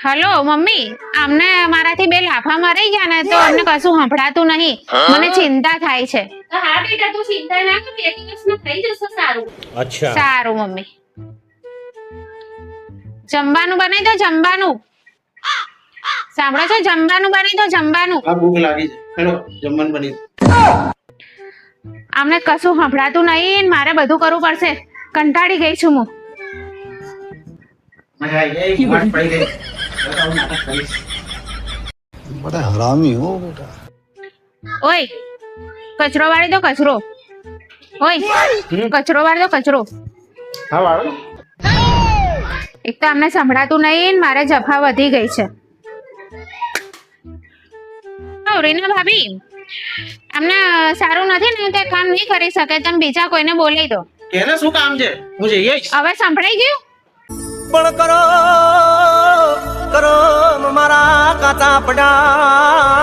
Hello mummy, અમને મારાથી બે લાફા મરી ગયા ને તો અમને કશું સંભળાતું નહીં. મને ચિંતા થાય છે. તો હા બેટા તું ચિંતા ના કર, 2 દિવસમાં થઈ જશે સારું. अच्छा સારું મમ્મી. જમવાનું બનાવી દો, જમવાનું. સાંભળો છો? જમવાનું બનાવી દો, જમવાનું. આ ભૂખ લાગી છે, હેલો જમવાનું બની અમને કશું સંભળાતું નહીં, મારે બધું કરવું પડશે. કંટાળી ગઈ છું હું. મજા આવી ગઈ, વાટ પડી ગઈ. હવે આવું નાટક કરીશ. बड़ा हरामी हो बेटा। ઓય, કચરો વાળી દો, કચરો. ઓય, કચરો વાળી દો, કચરો. હા વાળો. એક તો અમને સંભળાતું નહીં, મારે જફા વધી ગઈ છે. રીના ભાભી, અમને સારું નથી ને તે કામ નહીં કરી શકે, તમે બીજા કોઈને બોલાવી દો. કેને શું કામ છે? હું જઈ આવીશ. હવે સંભળાઈ ગયું? પણ કરો કરો મારા કાચા પડા